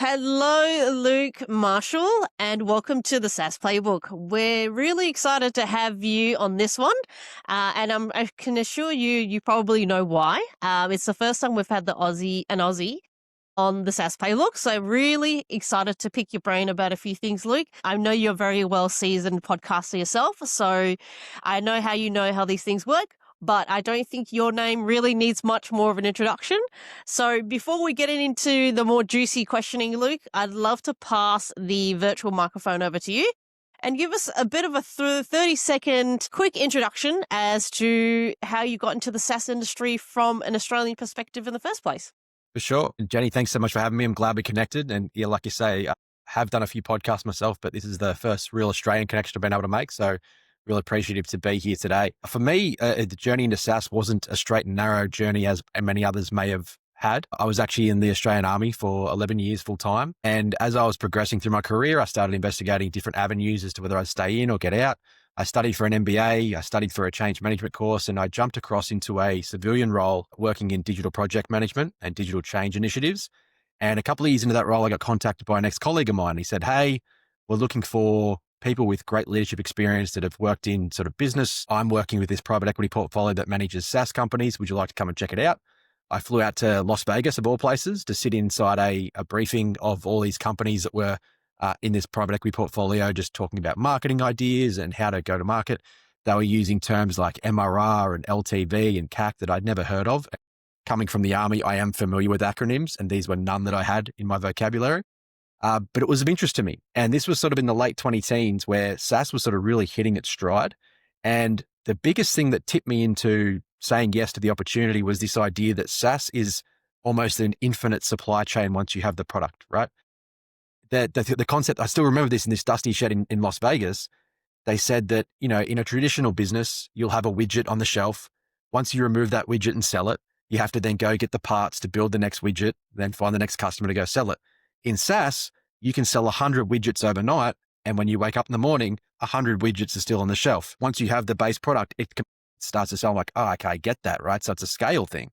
Hello, Luke Marshall, and welcome to the SaaS Playbook. We're really excited to have you on this one, and I can assure you, you probably know why. It's the first time we've had an Aussie on the SaaS Playbook, so really excited to pick your brain about a few things, Luke. I know you're a very well seasoned podcaster yourself, so I know how these things work. But I don't think your name really needs much more of an introduction. So before we get into the more juicy questioning, Luke, I'd love to pass the virtual microphone over to you and give us a bit of a 30-second quick introduction as to how you got into the SaaS industry from an Australian perspective in the first place. For sure. Jenny, thanks so much for having me. I'm glad we connected. And yeah, like you say, I have done a few podcasts myself, but this is the first real Australian connection I've been able to make. So really appreciative to be here today. For me, the journey into SaaS wasn't a straight and narrow journey as many others may have had. I was actually in the Australian Army for 11 years full time. And as I was progressing through my career, I started investigating different avenues as to whether I'd stay in or get out. I studied for an MBA, I studied for a change management course, and I jumped across into a civilian role working in digital project management and digital change initiatives. And a couple of years into that role, I got contacted by an ex-colleague of mine. He said, "Hey, we're looking for people with great leadership experience that have worked in sort of business. I'm working with this private equity portfolio that manages SaaS companies. Would you like to come and check it out?" I flew out to Las Vegas, of all places, to sit inside a briefing of all these companies that were in this private equity portfolio, just talking about marketing ideas and how to go to market. They were using terms like MRR and LTV and CAC that I'd never heard of. Coming from the Army, I am familiar with acronyms, and these were none that I had in my vocabulary. But it was of interest to me. And this was sort of in the late 2010s where SaaS was sort of really hitting its stride. And the biggest thing that tipped me into saying yes to the opportunity was this idea that SaaS is almost an infinite supply chain once you have the product, right? The concept, I still remember this in this dusty shed in Las Vegas. They said that, in a traditional business, you'll have a widget on the shelf. Once you remove that widget and sell it, you have to then go get the parts to build the next widget, then find the next customer to go sell it. In SaaS, you can sell 100 widgets overnight. And when you wake up in the morning, 100 widgets are still on the shelf. Once you have the base product, it starts to sound like, oh, okay, I get that, right? So it's a scale thing.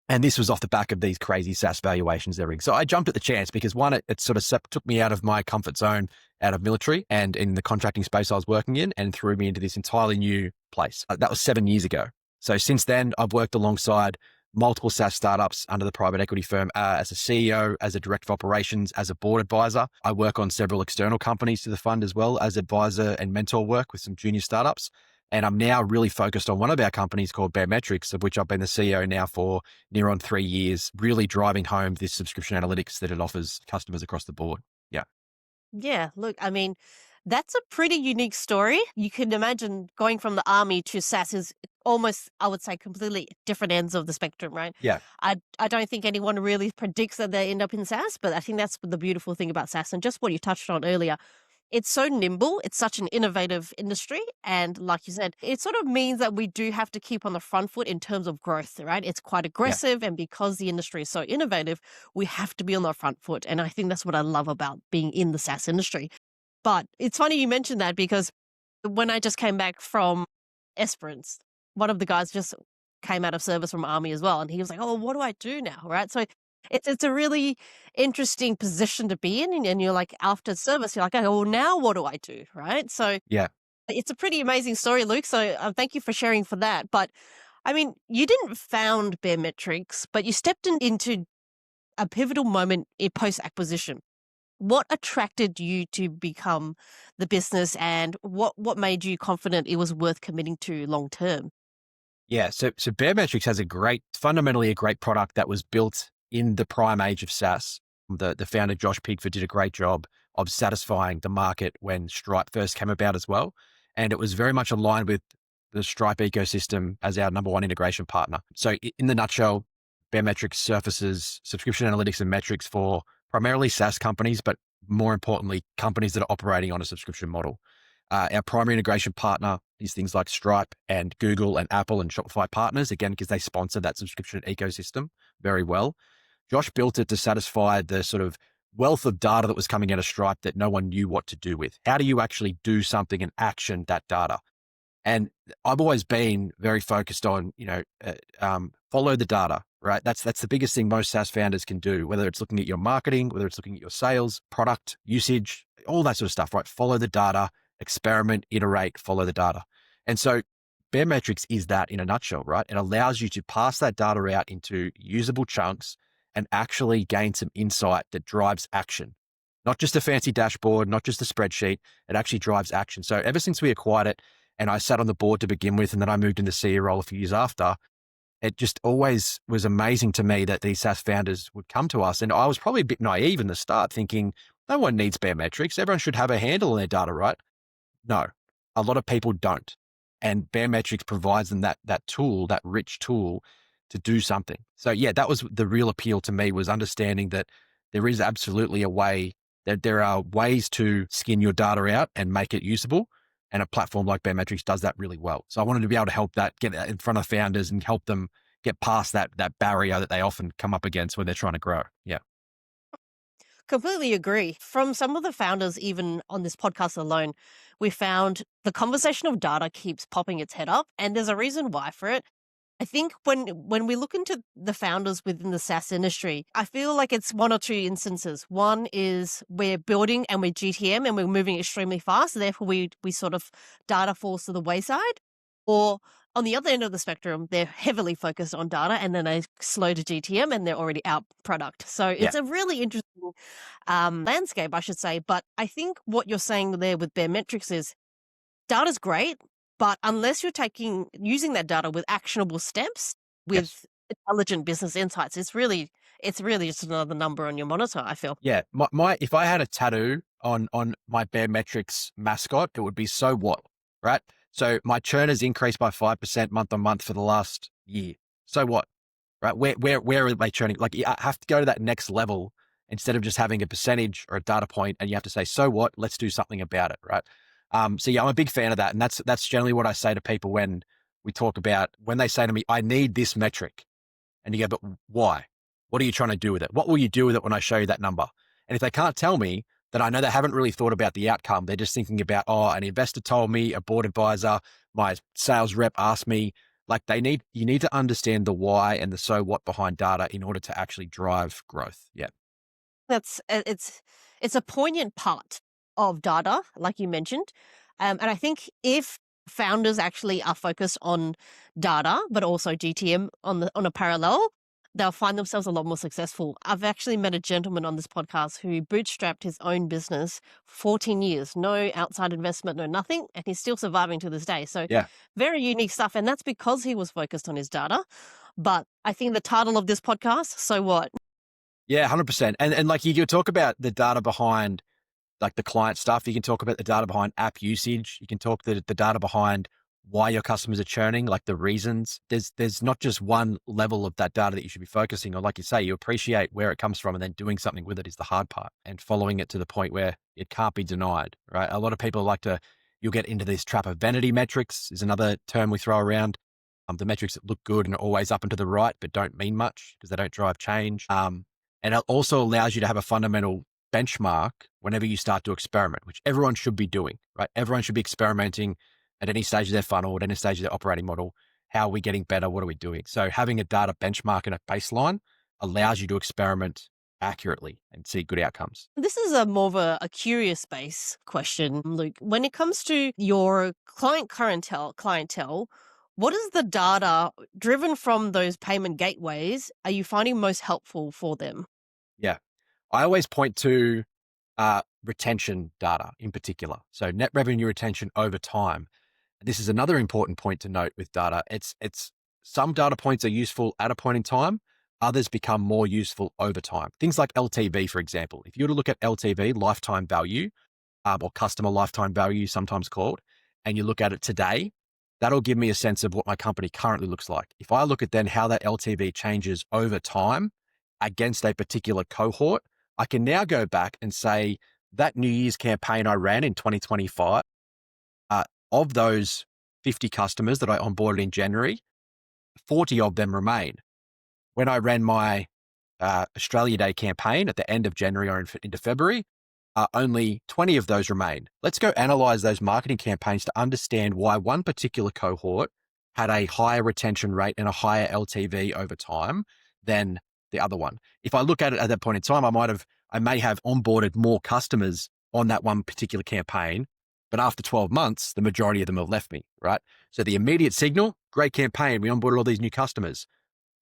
And this was off the back of these crazy SaaS valuations and everything. So I jumped at the chance because one, it sort of took me out of my comfort zone, out of military and in the contracting space I was working in, and threw me into this entirely new place. That was 7 years ago. So since then, I've worked alongside multiple SaaS startups under the private equity firm as a CEO, as a director of operations, as a board advisor. I work on several external companies to the fund as well as advisor and mentor work with some junior startups. And I'm now really focused on one of our companies called Baremetrics, of which I've been the CEO now for near on 3 years, really driving home this subscription analytics that it offers customers across the board. Yeah. Yeah, look, I mean, that's a pretty unique story. You can imagine going from the army to SaaS is almost, I would say, completely different ends of the spectrum, right? Yeah. I don't think anyone really predicts that they end up in SaaS, but I think that's the beautiful thing about SaaS. And just what you touched on earlier, it's so nimble. It's such an innovative industry. And like you said, it sort of means that we do have to keep on the front foot in terms of growth, right? It's quite aggressive. And because the industry is so innovative, we have to be on the front foot. And I think that's what I love about being in the SaaS industry. But it's funny you mentioned that because when I just came back from Esperance, one of the guys just came out of service from Army as well. And he was like, "Oh, what do I do now?" Right. So it's a really interesting position to be in. And you're like, after service, you're like, "Oh, well, now what do I do?" Right. So Yeah. it's a pretty amazing story, Luke. So thank you for sharing for that. But I mean, you didn't found Baremetrics, but you stepped into a pivotal moment in post acquisition. What attracted you to become the business and what made you confident it was worth committing to long term? Yeah. So Baremetrics has fundamentally a great product that was built in the prime age of SaaS. The founder, Josh Pigford, did a great job of satisfying the market when Stripe first came about as well. And it was very much aligned with the Stripe ecosystem as our number one integration partner. So in the nutshell, Baremetrics surfaces subscription analytics and metrics for primarily SaaS companies, but more importantly, companies that are operating on a subscription model. Our primary integration partner is things like Stripe and Google and Apple and Shopify partners, again, because they sponsor that subscription ecosystem very well. Josh built it to satisfy the sort of wealth of data that was coming out of Stripe that no one knew what to do with. How do you actually do something and action that data? And I've always been very focused on, follow the data, right? That's the biggest thing most SaaS founders can do, whether it's looking at your marketing, whether it's looking at your sales, product, usage, all that sort of stuff, right? Follow the data, experiment, iterate, follow the data. And so Baremetrics is that in a nutshell, right? It allows you to pass that data out into usable chunks and actually gain some insight that drives action. Not just a fancy dashboard, not just a spreadsheet, it actually drives action. So ever since we acquired it, and I sat on the board to begin with, and then I moved into CEO role a few years after, it just always was amazing to me that these SaaS founders would come to us. And I was probably a bit naive in the start, thinking no one needs Baremetrics. Everyone should have a handle on their data, right? No, a lot of people don't. And Baremetrics provides them that tool, that rich tool to do something. So yeah, that was the real appeal to me, was understanding that there is absolutely a way, that there are ways to skin your data out and make it usable. And a platform like Baremetrics does that really well. So I wanted to be able to help that, get that in front of founders and help them get past that barrier that they often come up against when they're trying to grow. Yeah. Completely agree. From some of the founders, even on this podcast alone, we found the conversation of data keeps popping its head up, and there's a reason why for it. I think when we look into the founders within the SaaS industry, I feel like it's one or two instances. One is we're building and we're GTM and we're moving extremely fast, therefore we sort of data falls to the wayside. Or on the other end of the spectrum, they're heavily focused on data and then they slow to GTM and they're already out product. So Yeah. it's a really interesting landscape, I should say. But I think what you're saying there with Baremetrics is data's great, but unless you're using that data with actionable steps, Yes. with intelligent business insights, it's really just another number on your monitor, I feel. Yeah. My if I had a tattoo on my Baremetrics mascot, it would be "So what?" Right? So my churn has increased by 5% month on month for the last year. So what? Right? Where are they churning? Like, I have to go to that next level instead of just having a percentage or a data point, and you have to say, "So what? Let's do something about it." Right? So yeah, I'm a big fan of that, and that's generally what I say to people when we talk about, when they say to me, "I need this metric." And you go, "But why? What are you trying to do with it? What will you do with it when I show you that number?" And if they can't tell me, then I know they haven't really thought about the outcome. They're just thinking about, oh, an investor told me, a board advisor, my sales rep asked me. Like, you need to understand the why and the so what behind data in order to actually drive growth. Yeah. That's it's a poignant part of data, like you mentioned, and I think if founders actually are focused on data, but also GTM on a parallel, they'll find themselves a lot more successful. I've actually met a gentleman on this podcast who bootstrapped his own business for 14 years, no outside investment, no nothing, and he's still surviving to this day. So Yeah. very unique stuff, and that's because he was focused on his data. But I think the title of this podcast, so what? Yeah. 100%. And like, you talk about the data behind, like, the client stuff. You can talk about the data behind app usage. You can talk the data behind why your customers are churning, like the reasons. There's not just one level of that data that you should be focusing on. Like you say, you appreciate where it comes from, and then doing something with it is the hard part, and following it to the point where it can't be denied, right? A lot of people you'll get into this trap of vanity metrics, is another term we throw around. The metrics that look good and are always up and to the right, but don't mean much because they don't drive change. And it also allows you to have a fundamental benchmark whenever you start to experiment, which everyone should be doing, right? Everyone should be experimenting at any stage of their funnel, at any stage of their operating model. How are we getting better? What are we doing? So having a data benchmark and a baseline allows you to experiment accurately and see good outcomes. This is a more of a curious base question, Luke. When it comes to your clientele, what is the data driven from those payment gateways are you finding most helpful for them? Yeah. I always point to retention data in particular. So net revenue retention over time. This is another important point to note with data. It's some data points are useful at a point in time. Others become more useful over time. Things like LTV, for example. If you were to look at LTV, lifetime value, or customer lifetime value, sometimes called, and you look at it today, that'll give me a sense of what my company currently looks like. If I look at then how that LTV changes over time against a particular cohort, I can now go back and say that New Year's campaign I ran in 2025, of those 50 customers that I onboarded in January, 40 of them remain. When I ran my Australia Day campaign at the end of January or into February, only 20 of those remain. Let's go analyze those marketing campaigns to understand why one particular cohort had a higher retention rate and a higher LTV over time than the other one. If I look at it at that point in time, I may have onboarded more customers on that one particular campaign, but after 12 months, the majority of them have left me, right? So the immediate signal, great campaign, we onboarded all these new customers.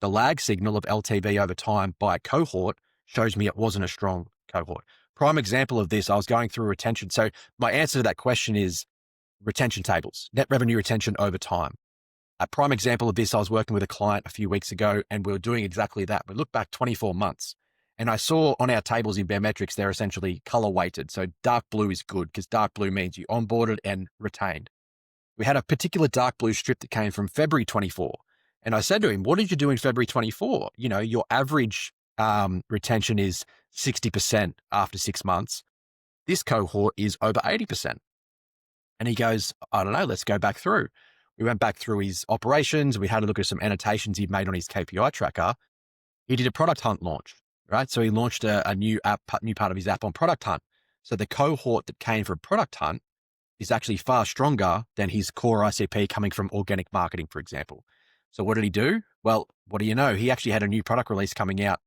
The lag signal of LTV over time by cohort shows me it wasn't a strong cohort. Prime example of this, I was going through retention. So my answer to that question is retention tables, net revenue retention over time. A prime example of this, I was working with a client a few weeks ago and we were doing exactly that. We looked back 24 months and I saw on our tables in Baremetrics, they're essentially color weighted. So dark blue is good because dark blue means you onboarded and retained. We had a particular dark blue strip that came from February 24. And I said to him, what did you do in February 24? You know, your average retention is 60% after 6 months. This cohort is over 80%. And he goes, I don't know, let's go back through. We went back through his operations. We had a look at some annotations he'd made on his KPI tracker. He did a product hunt launch, right? So he launched a new part of his app on product hunt. So the cohort that came from product hunt is actually far stronger than his core ICP coming from organic marketing, for example. So what did he do? Well, what do you know? He actually had a new product release coming out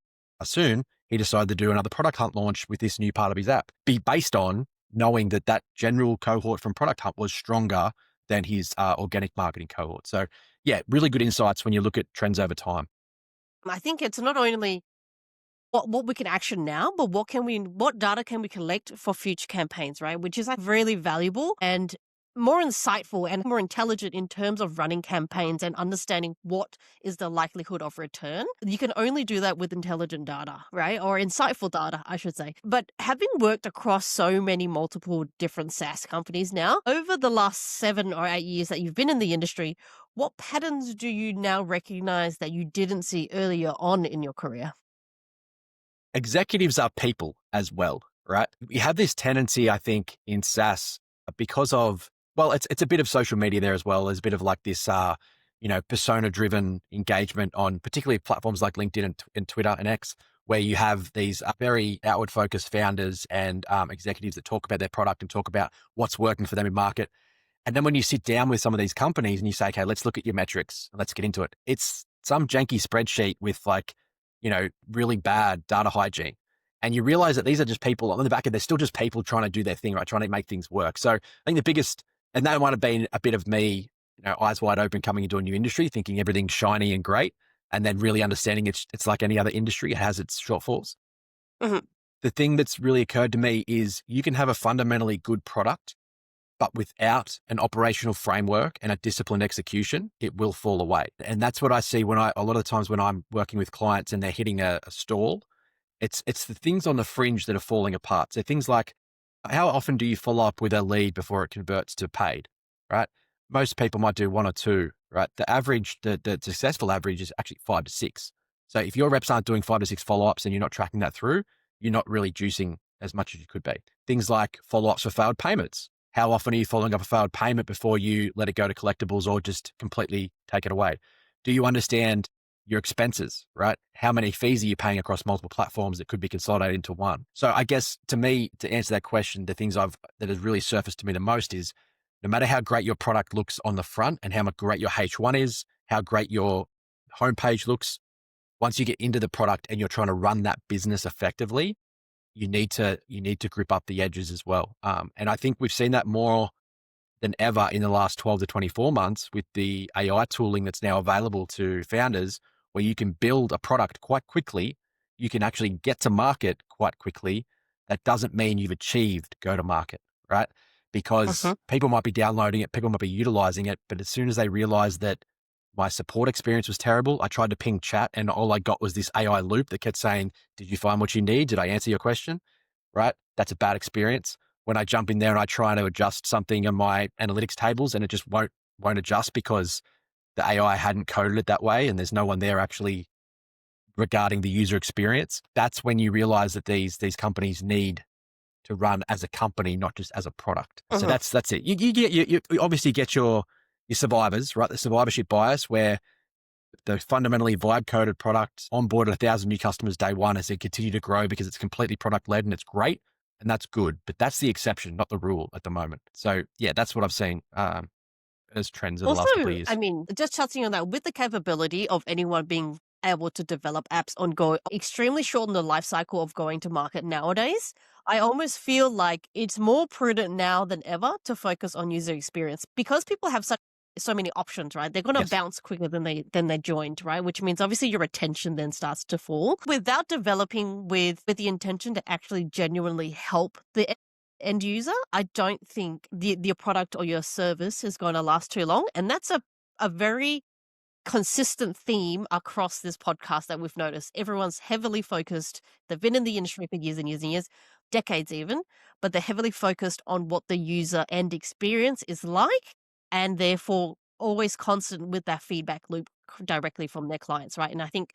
soon. He decided to do another product hunt launch with this new part of his app, be based on knowing that that general cohort from product hunt was stronger than his organic marketing cohort. So yeah, really good insights when you look at trends over time. I think it's not only what we can action now, but what data can we collect for future campaigns, right? Which is like really valuable and more insightful and more intelligent in terms of running campaigns and understanding what is the likelihood of return. You can only do that with intelligent data, right? Or insightful data, I should say. But having worked across so many multiple different SaaS companies now, over the last 7 or 8 years that you've been in the industry, what patterns do you now recognize that you didn't see earlier on in your career? Executives are people as well, right? We have this tendency, I think, in SaaS because of, well, it's a bit of social media there as well. There's a bit of like this, persona-driven engagement on particularly platforms like LinkedIn and Twitter and X, where you have these very outward-focused founders and executives that talk about their product and talk about what's working for them in market. And then when you sit down with some of these companies and you say, okay, let's look at your metrics, let's get into it. It's some janky spreadsheet with like, really bad data hygiene. And you realize that these are just people on the back end. They're still just people trying to do their thing, right? Trying to make things work. So I think the biggest, and that might have been a bit of me, eyes wide open coming into a new industry, thinking everything's shiny and great. And then really understanding it's like any other industry. It has its shortfalls. Mhm. The thing that's really occurred to me is you can have a fundamentally good product, but without an operational framework and a disciplined execution, it will fall away. And that's what I see a lot of the times when I'm working with clients and they're hitting a stall, it's the things on the fringe that are falling apart. So things like, how often do you follow up with a lead before it converts to paid, right? Most people might do 1 or 2, right? The successful average is actually 5 to 6. So if your reps aren't doing 5 to 6 follow-ups and you're not tracking that through, you're not really juicing as much as you could be. Things like follow-ups for failed payments. How often are you following up a failed payment before you let it go to collectibles or just completely take it away? Do you understand your expenses, right? How many fees are you paying across multiple platforms that could be consolidated into one? So I guess to me, to answer that question, the things that has really surfaced to me the most is no matter how great your product looks on the front and how great your H1 is, how great your homepage looks, once you get into the product and you're trying to run that business effectively, you need to grip up the edges as well. And I think we've seen that more than ever in the last 12 to 24 months with the AI tooling that's now available to founders, where you can build a product quite quickly. You can actually get to market quite quickly. That doesn't mean you've achieved go to market, right? Because Mhm. people might be downloading it, people might be utilizing it, but as soon as they realize that my support experience was terrible, I tried to ping chat and all I got was this AI loop that kept saying, did you find what you need? Did I answer your question? Right? That's a bad experience. When I jump in there and I try to adjust something in my analytics tables and it just won't adjust because the AI hadn't coded it that way and there's no one there actually regarding the user experience. That's when you realize that these companies need to run as a company, not just as a product. So Mhm. that's it. You obviously get your survivors, right? The survivorship bias where the fundamentally vibe coded product onboarded 1,000 new customers day one as they continue to grow because it's completely product led and it's great. And that's good, but that's the exception, not the rule at the moment. So yeah, that's what I've seen as trends in the Also, last couple of I years. mean, just touching on that, with the capability of anyone being able to develop apps on go extremely shorten the life cycle of going to market nowadays. I almost feel like it's more prudent now than ever to focus on user experience because people have so many options, right? They're going to Yes. bounce quicker than they joined, right? Which means obviously your attention then starts to fall. Without developing with the intention to actually genuinely help the end user, I don't think your product or your service is going to last too long. And that's a very consistent theme across this podcast that we've noticed. Everyone's heavily focused. They've been in the industry for years and years and years, decades even, but they're heavily focused on what the user end experience is like, and therefore always constant with that feedback loop directly from their clients, right? And I think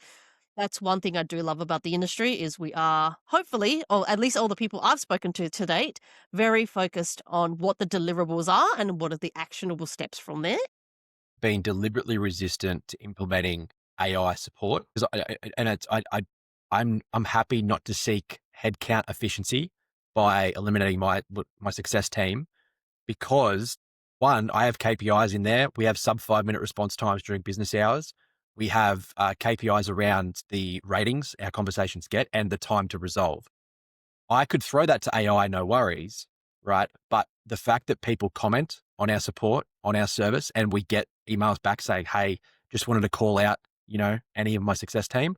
that's one thing I do love about the industry is we are hopefully, or at least all the people I've spoken to date, very focused on what the deliverables are and what are the actionable steps from there. Being deliberately resistant to implementing AI support because I'm happy not to seek headcount efficiency by eliminating my success team because one, I have KPIs in there. We have sub 5 minute response times during business hours. We have KPIs around the ratings our conversations get and the time to resolve. I could throw that to AI, no worries, right? But the fact that people comment on our support, on our service, and we get emails back saying, hey, just wanted to call out, any of my success team,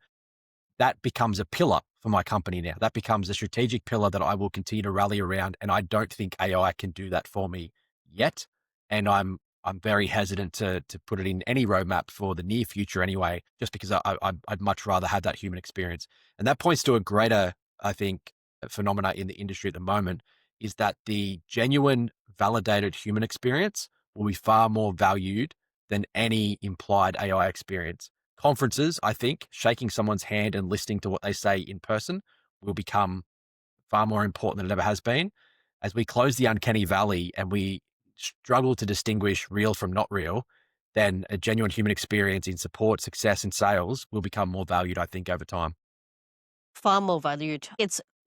that becomes a pillar for my company now. That becomes a strategic pillar that I will continue to rally around. And I don't think AI can do that for me yet. And I'm very hesitant to put it in any roadmap for the near future anyway, just because I'd much rather have that human experience. And that points to a greater, I think, phenomena in the industry at the moment is that the genuine validated human experience will be far more valued than any implied AI experience. Conferences, I think, shaking someone's hand and listening to what they say in person will become far more important than it ever has been. As we close the uncanny valley and we struggle to distinguish real from not real, then a genuine human experience in support, success, and sales will become more valued, I think, over time. Far more valued.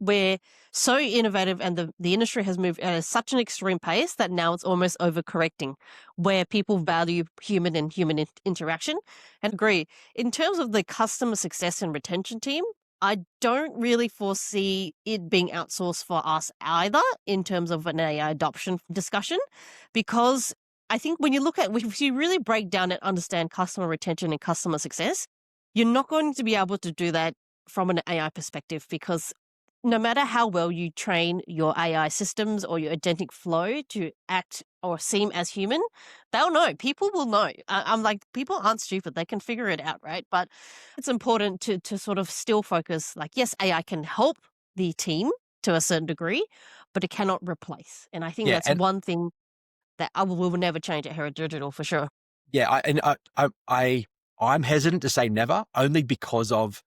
We're so innovative and the industry has moved at such an extreme pace that now it's almost overcorrecting where people value human and human interaction and agree. In terms of the customer success and retention team, I don't really foresee it being outsourced for us either in terms of an AI adoption discussion, because I think when you look at, if you really break down and understand customer retention and customer success, you're not going to be able to do that from an AI perspective because no matter how well you train your AI systems or your agentic flow to act or seem as human, they'll know. People will know. I'm like, people aren't stupid. They can figure it out, right? But it's important to sort of still focus like, yes, AI can help the team to a certain degree, but it cannot replace. And I think Yeah, that's and one thing that I will never change at Heritage Digital for sure. yeah, I'm hesitant to say never, only because of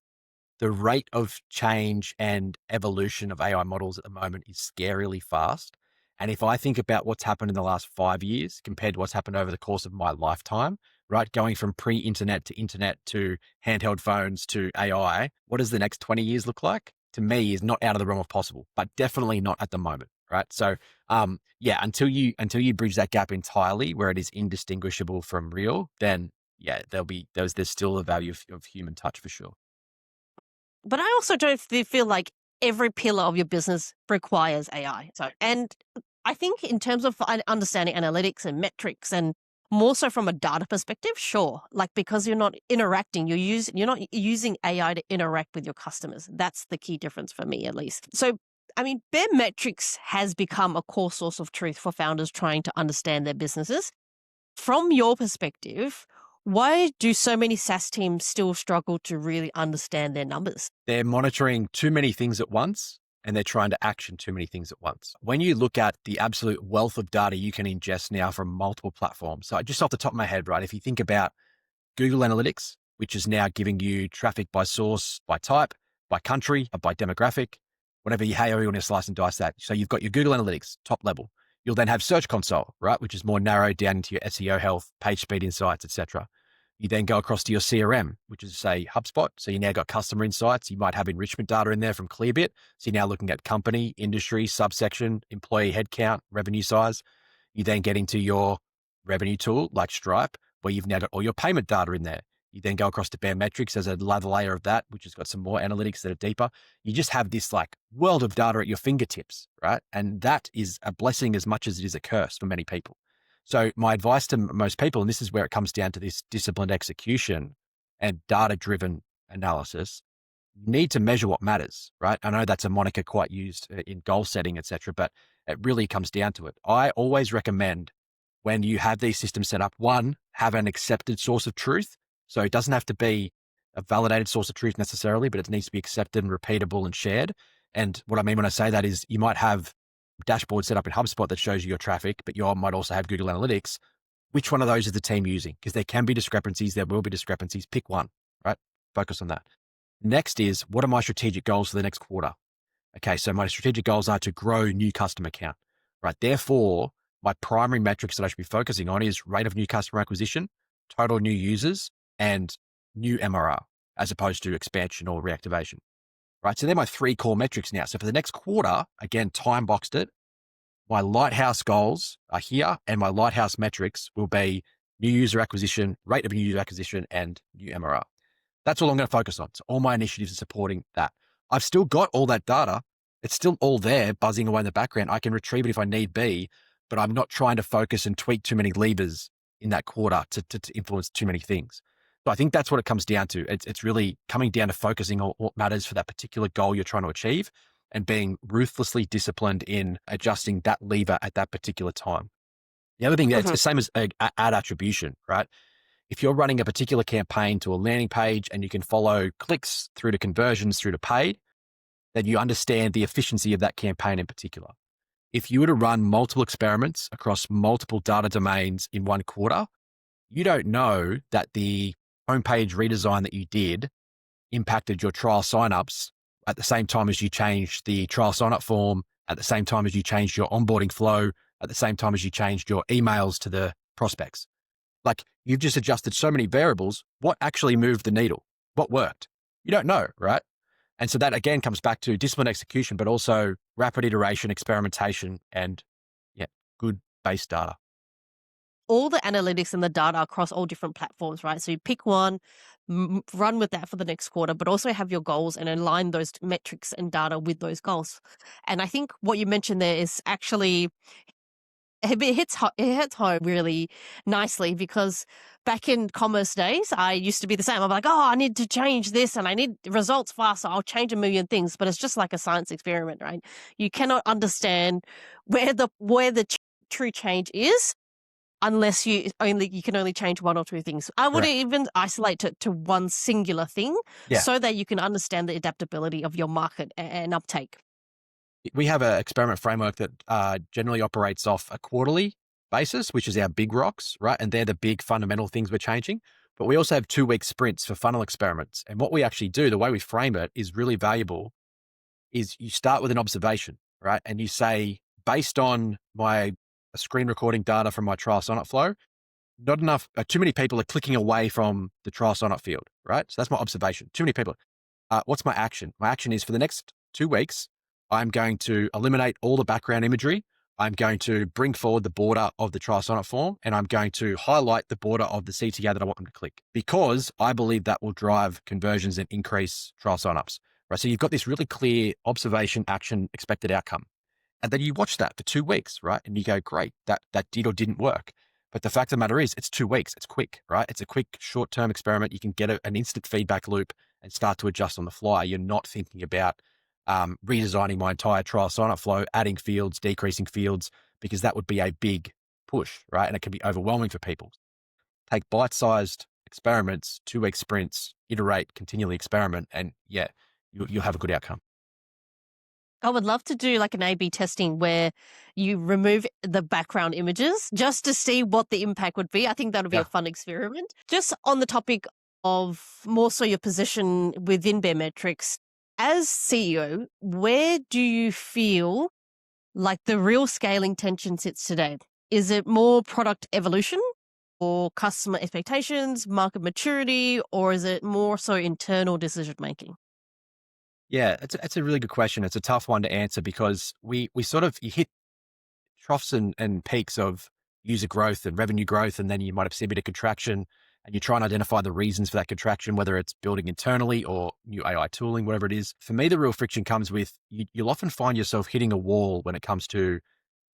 the rate of change and evolution of AI models at the moment is scarily fast. And if I think about what's happened in the last 5 years compared to what's happened over the course of my lifetime, right? Going from pre-internet to handheld phones to AI, what does the next 20 years look like? To me, is not out of the realm of possible, but definitely not at the moment, right? So, yeah, until you bridge that gap entirely, where it is indistinguishable from real, then yeah, there's still a value of human touch for sure. But I also don't feel like every pillar of your business requires AI. And I think in terms of understanding analytics and metrics and more so from a data perspective, sure. Like because you're not interacting, you're not using AI to interact with your customers. That's the key difference for me, at least. So, I mean, Baremetrics has become a core source of truth for founders trying to understand their businesses. From your perspective, why do so many SaaS teams still struggle to really understand their numbers? They're monitoring too many things at once and they're trying to action too many things at once. When you look at the absolute wealth of data you can ingest now from multiple platforms, so just off the top of my head, right, if you think about Google Analytics, which is now giving you traffic by source, by type, by country, by demographic, whatever you, however you want to slice and dice that. So you've got your Google Analytics, top level. You'll then have Search Console, right, which is more narrowed down into your SEO health, page speed insights, etc. You then go across to your CRM, which is say HubSpot. So you now got customer insights. You might have enrichment data in there from Clearbit. So you're now looking at company, industry, subsection, employee headcount, revenue size. You then get into your revenue tool like Stripe, where you've now got all your payment data in there. You then go across to Baremetrics as another layer of that, which has got some more analytics that are deeper. You just have this like world of data at your fingertips, right? And that is a blessing as much as it is a curse for many people. So my advice to most people, and this is where it comes down to this disciplined execution and data-driven analysis, you need to measure what matters, right? I know that's a moniker quite used in goal setting, et cetera, but it really comes down to it. I always recommend when you have these systems set up, one, have an accepted source of truth. So it doesn't have to be a validated source of truth necessarily, but it needs to be accepted and repeatable and shared. And what I mean when I say that is you might have a dashboard set up in HubSpot that shows you your traffic, but you might also have Google Analytics. Which one of those is the team using? Because there can be discrepancies. There will be discrepancies. Pick one, right? Focus on that. Next is, what are my strategic goals for the next quarter? Okay, so my strategic goals are to grow new customer count, right? Therefore, my primary metrics that I should be focusing on is rate of new customer acquisition, total new users, and new MRR, as opposed to expansion or reactivation, right? So they're my three core metrics now. So for the next quarter, again, time boxed it. My lighthouse goals are here, and my lighthouse metrics will be new user acquisition, rate of new user acquisition, and new MRR. That's all I'm going to focus on. So all my initiatives are supporting that. I've still got all that data. It's still all there buzzing away in the background. I can retrieve it if I need be, but I'm not trying to focus and tweak too many levers in that quarter to influence too many things. So I think that's what it comes down to. It's really coming down to focusing on what matters for that particular goal you're trying to achieve and being ruthlessly disciplined in adjusting that lever at that particular time. The other thing, it's the same as ad attribution, right? If you're running a particular campaign to a landing page and you can follow clicks through to conversions through to paid, then you understand the efficiency of that campaign in particular. If you were to run multiple experiments across multiple data domains in one quarter, you don't know that the homepage redesign that you did impacted your trial signups at the same time as you changed the trial signup form, at the same time as you changed your onboarding flow, at the same time as you changed your emails to the prospects. Like, you've just adjusted so many variables. What actually moved the needle? What worked? You don't know, right? And so that again comes back to disciplined execution, but also rapid iteration, experimentation, and good base data. All the analytics and the data across all different platforms, right? So you pick one, run with that for the next quarter, but also have your goals and align those metrics and data with those goals. And I think what you mentioned there is actually it hits home really nicely, because back in commerce days, I used to be the same. I'm like, oh, I need to change this and I need results faster. I'll change a million things, but it's just like a science experiment, right? You cannot understand where the true change is unless you can only change one or two things. I would Correct. even isolate it to one singular thing Yeah. so that you can understand the adaptability of your market and uptake. We have an experiment framework that generally operates off a quarterly basis, which is our big rocks, right? And they're the big fundamental things we're changing. But we also have 2-week sprints for funnel experiments. And what we actually do, the way we frame it is really valuable, is you start with an observation, right? And you say, based on my screen recording data from my trial sign-up flow, not enough, too many people are clicking away from the trial sign-up field, right? So that's my observation. Too many people. What's my action? My action is, for the next 2 weeks, I'm going to eliminate all the background imagery. I'm going to bring forward the border of the trial sign-up form, and I'm going to highlight the border of the CTA that I want them to click, because I believe that will drive conversions and increase trial sign-ups, right? So you've got this really clear observation, action, expected outcome. And then you watch that for 2 weeks, right? And you go, great, that did or didn't work. But the fact of the matter is, it's 2 weeks. It's quick, right? It's a quick short-term experiment. You can get an instant feedback loop and start to adjust on the fly. You're not thinking about redesigning my entire trial sign-up flow, adding fields, decreasing fields, because that would be a big push, right? And it can be overwhelming for people. Take bite-sized experiments, 2-week sprints, iterate, continually experiment, and you'll have a good outcome. I would love to do like an A/B testing where you remove the background images just to see what the impact would be. I think that would be a fun experiment. Just on the topic of more so your position within Baremetrics, as CEO, where do you feel like the real scaling tension sits today? Is it more product evolution or customer expectations, market maturity, or is it more so internal decision making? Yeah, it's a really good question. It's a tough one to answer, because you hit troughs and peaks of user growth and revenue growth, and then you might have seen a bit of contraction. and you try and identify the reasons for that contraction, whether it's building internally or new AI tooling, whatever it is. For me, the real friction comes with you'll often find yourself hitting a wall when it comes to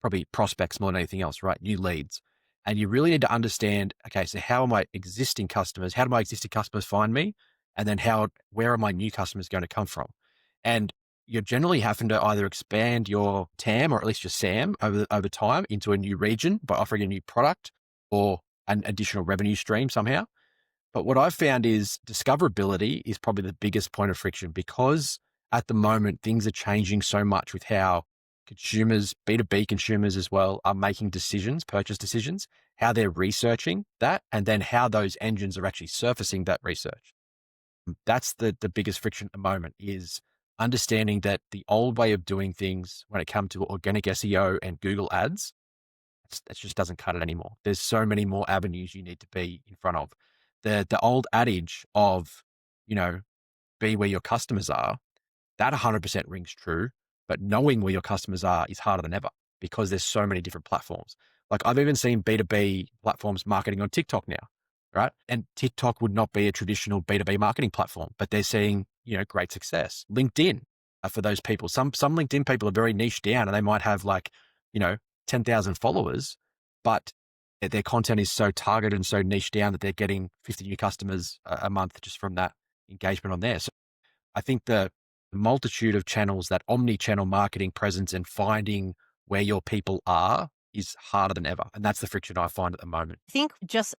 probably prospects more than anything else, right? New leads. And you really need to understand, okay, so how are my existing customers, how do my existing customers find me? And then where are my new customers going to come from? And you're generally having to either expand your TAM or at least your SAM over time into a new region by offering a new product or an additional revenue stream somehow. But what I've found is discoverability is probably the biggest point of friction because at the moment, things are changing so much with how consumers, B2B consumers as well, are making decisions, purchase decisions, how they're researching that, and then how those engines are actually surfacing that research. That's the biggest friction at the moment is understanding that the old way of doing things when it comes to organic SEO and Google ads, that just doesn't cut it anymore. There's so many more avenues you need to be in front of. The old adage of, you know, be where your customers are, that 100% rings true, but knowing where your customers are is harder than ever because there's so many different platforms. Like I've even seen B2B platforms marketing on TikTok now, right? And TikTok would not be a traditional B2B marketing platform, but they're seeing, great success. LinkedIn for those people. Some LinkedIn people are very niche down and they might have like, you know, 10,000 followers, but their content is so targeted and so niche down that they're getting 50 new customers a month just from that engagement on there. So I think the multitude of channels, that omni-channel marketing presence and finding where your people are is harder than ever. And that's the friction I find at the moment. I think just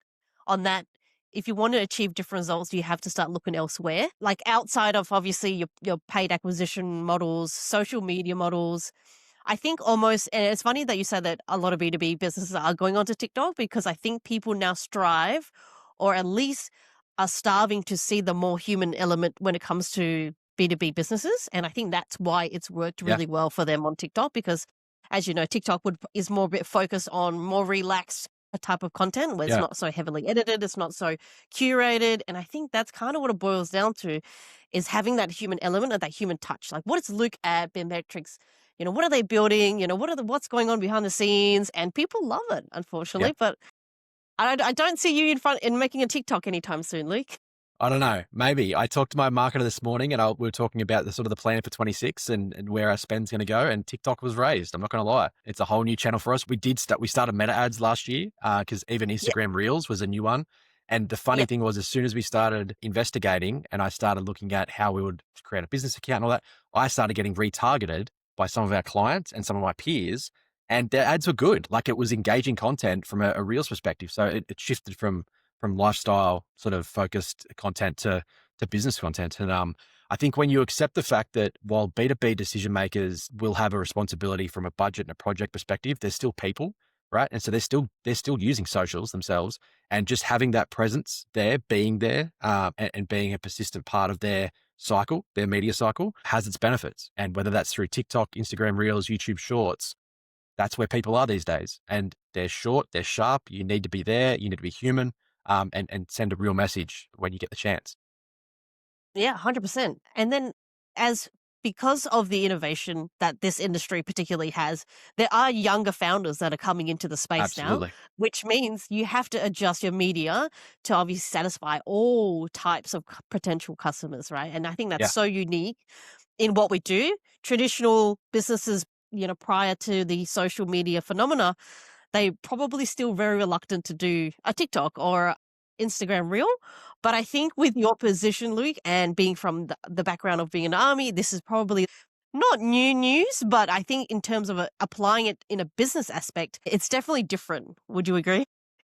on that, if you want to achieve different results, you have to start looking elsewhere. Like outside of obviously your paid acquisition models, social media models. I think almost, and it's funny that you said that a lot of B2B businesses are going onto TikTok because I think people now strive or at least are starving to see the more human element when it comes to B2B businesses. And I think that's why it's worked Yeah. really well for them on TikTok because, as you know, TikTok is more bit focused on more relaxed type of content where it's Yeah. not so heavily edited, it's not so curated. And I think that's kind of what it boils down to is having that human element and that human touch. Like what does Luke at Baremetrics, what are they building? What's going on behind the scenes? And people love it, Yeah. unfortunately. But I don't see you in making a TikTok anytime soon, Luke. I don't know. Maybe I talked to my marketer this morning and we were talking about the sort of the plan for 26 and where our spend's going to go. And TikTok was raised. I'm not going to lie. It's a whole new channel for us. We started meta ads last year because even Yeah, Instagram Reels was a new one. And the funny yeah, thing was, as soon as we started investigating and I started looking at how we would create a business account and all that, I started getting retargeted by some of our clients and some of my peers. And their ads were good. Like it was engaging content from a Reels perspective. So it shifted from lifestyle sort of focused content to business content. And I think when you accept the fact that while B2B decision makers will have a responsibility from a budget and a project perspective, they're still people, right? And so they're still using socials themselves, and just having that presence there, being there, and being a persistent part of their cycle, their media cycle, has its benefits. And whether that's through TikTok, Instagram Reels, YouTube Shorts, that's where people are these days. And they're short, they're sharp. You need to be there. You need to be human, and send a real message when you get the chance. yeah, 100%. And then as because of the innovation that this industry particularly has, there are younger founders that are coming into the space now, Absolutely. which means you have to adjust your media to obviously satisfy all types of potential customers, right? And I think that's Yeah. so unique in what we do. Traditional businesses, prior to the social media phenomena, they probably still very reluctant to do a TikTok or Instagram reel. But I think with your position, Luke, and being from the background of being an army, this is probably not new news, but I think in terms of applying it in a business aspect, it's definitely different. Would you agree?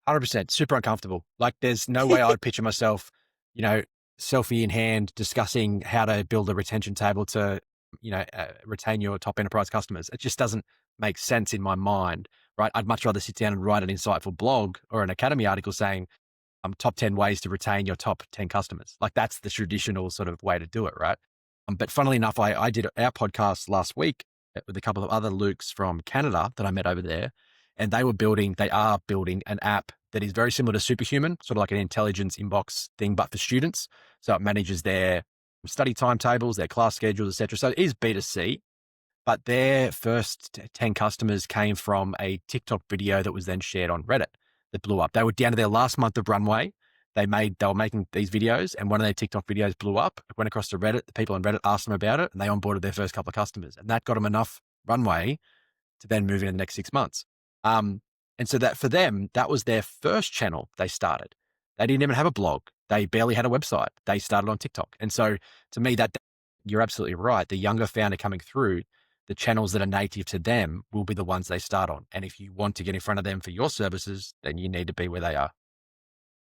100%. Super uncomfortable. Like there's no way I'd picture myself, you know, selfie in hand, discussing how to build a retention table to, retain your top enterprise customers. It just doesn't make sense in my mind, right? I'd much rather sit down and write an insightful blog or an academy article saying, top 10 ways to retain your top 10 customers. Like that's the traditional sort of way to do it, right? But funnily enough, I did our podcast last week with a couple of other Lukes from Canada that I met over there. And they are building an app that is very similar to Superhuman, sort of like an intelligence inbox thing, but for students. So it manages their study timetables, their class schedules, etc. So it is B2C, but their first 10 customers came from a TikTok video that was then shared on Reddit that blew up. They were down to their last month of runway. They were making these videos, and one of their TikTok videos blew up. It went across to Reddit. The people on Reddit asked them about it, and they onboarded their first couple of customers, and that got them enough runway to then move in the next 6 months. And so that for them, that was their first channel they started. They didn't even have a blog. They barely had a website. They started on TikTok. And so to me, that you're absolutely right. The younger founder coming through, the channels that are native to them will be the ones they start on. And if you want to get in front of them for your services, then you need to be where they are.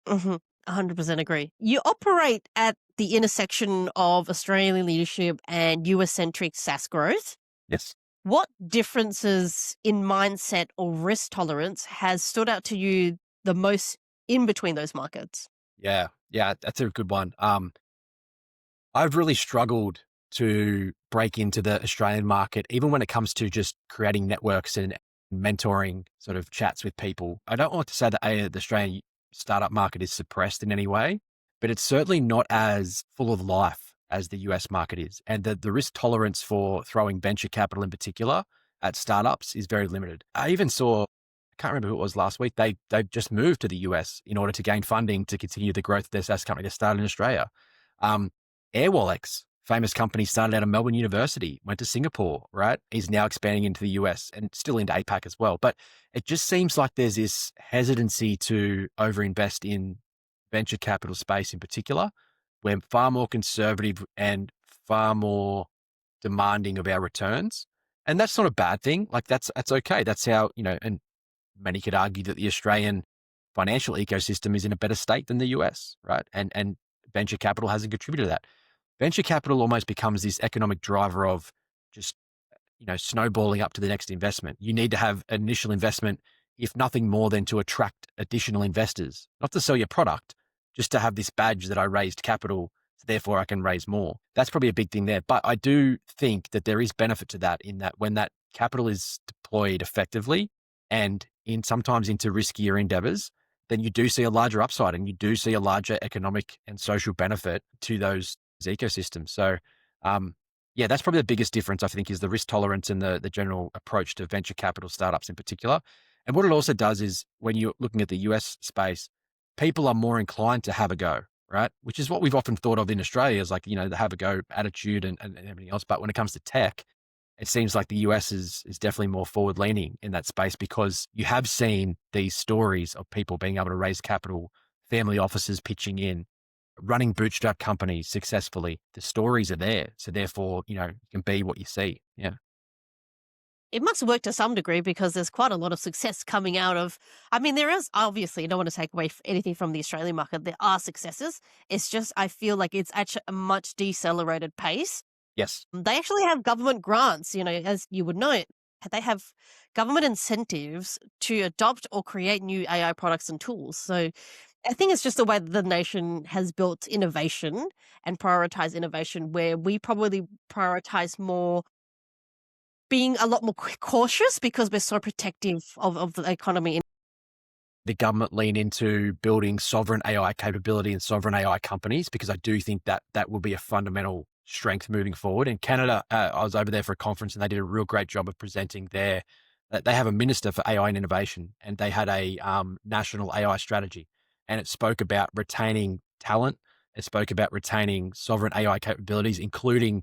Mm-hmm. 100% agree. You operate at the intersection of Australian leadership and US-centric SaaS growth. Yes. What differences in mindset or risk tolerance has stood out to you the most in between those markets? Yeah. Yeah. That's a good one. I've really struggled to break into the Australian market, even when it comes to just creating networks and mentoring sort of chats with people. I don't want to say that the Australian startup market is suppressed in any way, but it's certainly not as full of life as the US market is. And the risk tolerance for throwing venture capital in particular at startups is very limited. I even saw, I can't remember who it was last week, they just moved to the US in order to gain funding to continue the growth of their SaaS company that started in Australia. Um, Airwallex, famous company, started out of Melbourne University, went to Singapore, right? Is now expanding into the US and still into APAC as well. But it just seems like there's this hesitancy to overinvest in venture capital space in particular. We're far more conservative and far more demanding of our returns. And that's not a bad thing. Like that's okay. That's how, and many could argue that the Australian financial ecosystem is in a better state than the US, right? And venture capital hasn't contributed to that. Venture capital almost becomes this economic driver of just, snowballing up to the next investment. You need to have an initial investment, if nothing more than to attract additional investors, not to sell your product, just to have this badge that I raised capital, so therefore I can raise more. That's probably a big thing there. But I do think that there is benefit to that in that when that capital is deployed effectively and sometimes into riskier endeavors, then you do see a larger upside and you do see a larger economic and social benefit to those ecosystems. So, yeah, that's probably the biggest difference, I think, is the risk tolerance and the general approach to venture capital startups in particular. And what it also does is when you're looking at the US space, people are more inclined to have a go, right? Which is what we've often thought of in Australia as like, the have a go attitude and everything else. But when it comes to tech, it seems like the US is definitely more forward leaning in that space because you have seen these stories of people being able to raise capital, family offices pitching in, running bootstrap companies successfully. The stories are there. So therefore, you can be what you see. Yeah. It must work to some degree because there's quite a lot of success coming out of. I mean, there is obviously, I don't want to take away anything from the Australian market. There are successes. It's just, I feel like it's at a much decelerated pace. Yes. They actually have government grants, as you would know. They have government incentives to adopt or create new AI products and tools. So I think it's just the way that the nation has built innovation and prioritized innovation, where we probably prioritize more being a lot more cautious because we're so protective of the economy. The government lean into building sovereign AI capability and sovereign AI companies, because I do think that that will be a fundamental strength moving forward. In Canada, I was over there for a conference and they did a real great job of presenting they have a minister for AI and innovation, and they had a national AI strategy, and it spoke about retaining talent. It spoke about retaining sovereign AI capabilities, including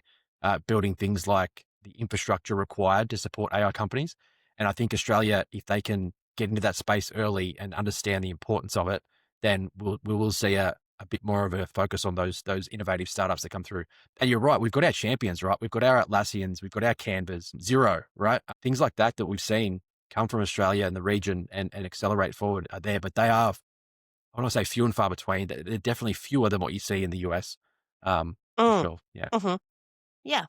building things like the infrastructure required to support AI companies. And I think Australia, if they can get into that space early and understand the importance of it, then we will see a bit more of a focus on those innovative startups that come through. And you're right, we've got our champions, right? We've got our Atlassians, we've got our Canvas, Zero, right? Things like that we've seen come from Australia and the region and accelerate forward are there, but they are, I want to say, few and far between. They're definitely fewer than what you see in the US, for Mm. sure. Yeah. Mhm. Yeah.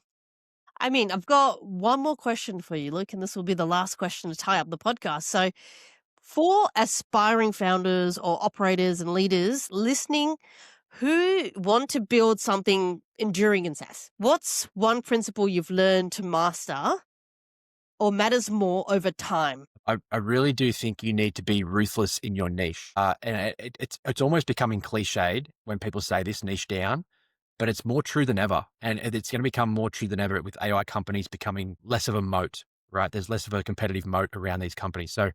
I mean, I've got one more question for you, Luke, and this will be the last question to tie up the podcast. So, for aspiring founders or operators and leaders listening who want to build something enduring in SaaS, what's one principle you've learned to master or matters more over time? I really do think you need to be ruthless in your niche. And it's almost becoming cliched when people say this, niche down, but it's more true than ever. And it's going to become more true than ever with AI companies becoming less of a moat, right? There's less of a competitive moat around these companies. So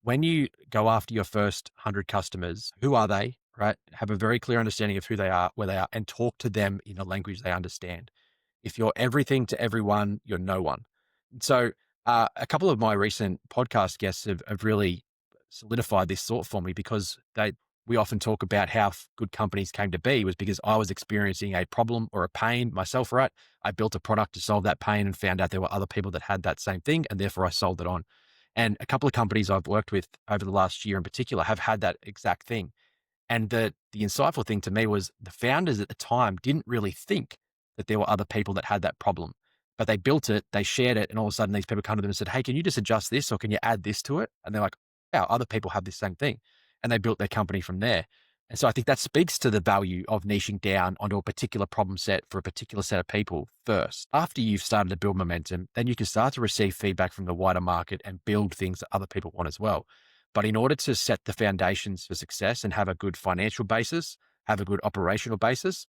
when you go after your first 100 customers, who are they, right? Have a very clear understanding of who they are, where they are, and talk to them in a language they understand. If you're everything to everyone, you're no one. So, a couple of my recent podcast guests have really solidified this thought for me because we often talk about how good companies came to be was because I was experiencing a problem or a pain myself, right? I built a product to solve that pain and found out there were other people that had that same thing, and therefore I sold it on. And a couple of companies I've worked with over the last year in particular have had that exact thing. And the insightful thing to me was the founders at the time didn't really think that there were other people that had that problem, but they built it, they shared it, and all of a sudden these people come to them and said, "Hey, can you just adjust this or can you add this to it?" And they're like, "Yeah, other people have this same thing," and they built their company from there. And so I think that speaks to the value of niching down onto a particular problem set for a particular set of people first. After you've started to build momentum, then you can start to receive feedback from the wider market and build things that other people want as well. But in order to set the foundations for success and have a good financial basis, have a good operational basis,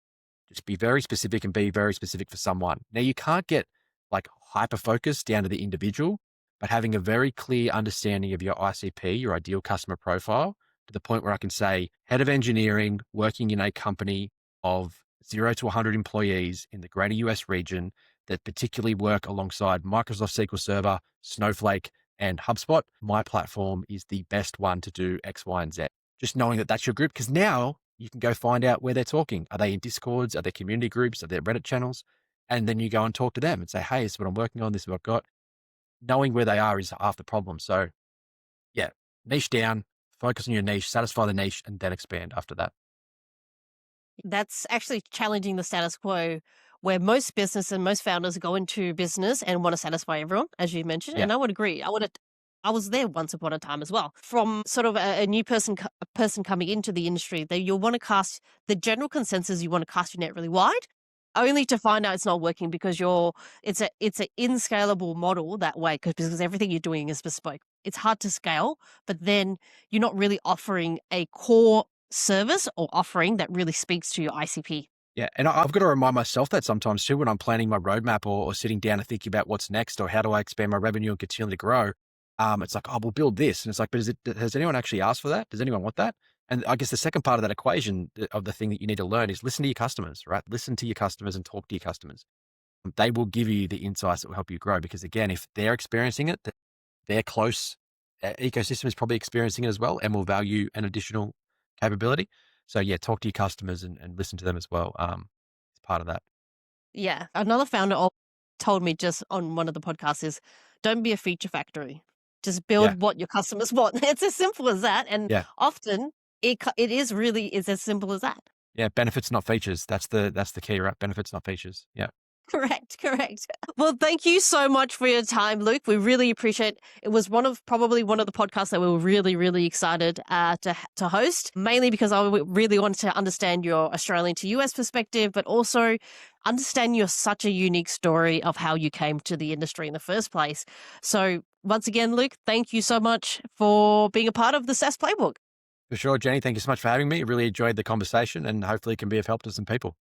just be very specific and be very specific for someone. Now, you can't get like hyper focused down to the individual, but having a very clear understanding of your ICP, your ideal customer profile, to the point where I can say, head of engineering working in a company of 0 to 100 employees in the greater US region that particularly work alongside Microsoft SQL Server, Snowflake, and HubSpot. My platform is the best one to do X, Y, and Z. Just knowing that that's your group, because now you can go find out where they're talking. Are they in Discords? Are there community groups? Are there Reddit channels? And then you go and talk to them and say, "Hey, this is what I'm working on. This is what I've got." Knowing where they are is half the problem. So yeah, niche down, focus on your niche, satisfy the niche, and then expand after that. That's actually challenging the status quo where most business and most founders go into business and want to satisfy everyone, as you mentioned. Yeah. And I would agree. I was there once upon a time as well. From sort of a new person, a person coming into the industry, that you'll want to cast the general consensus. You want to cast your net really wide, only to find out it's not working because it's a inscalable model that way because everything you're doing is bespoke. It's hard to scale, but then you're not really offering a core service or offering that really speaks to your ICP. Yeah. And I've got to remind myself that sometimes too when I'm planning my roadmap or sitting down and thinking about what's next or how do I expand my revenue and continue to grow. It's like, oh, we'll build this. And it's like, but has anyone actually asked for that? Does anyone want that? And I guess the second part of that equation of the thing that you need to learn is listen to your customers, right? Listen to your customers and talk to your customers. They will give you the insights that will help you grow. Because again, if they're experiencing it, their close ecosystem is probably experiencing it as well and will value an additional capability. So yeah, talk to your customers and listen to them as well. It's part of that. Yeah. Another told me just on one of the podcasts is don't be a feature factory. Just Yeah. build what your customers want. It's as simple as that. And Yeah. often it is really is as simple as that. Yeah. Benefits, not features. That's the key, right? Benefits, not features. Yeah. Correct, correct. Well, thank you so much for your time, Luke. We really appreciate it. Was probably one of the podcasts that we were really, really excited to host, mainly because really wanted to understand your Australian to US perspective, but also understand your such a unique story of how you came to the industry in the first place. So once again, Luke, thank you so much for being a part of the SaaS Playbook. For sure, Jenny. Thank you so much for having me. I really enjoyed the conversation and hopefully it can be of help to some people.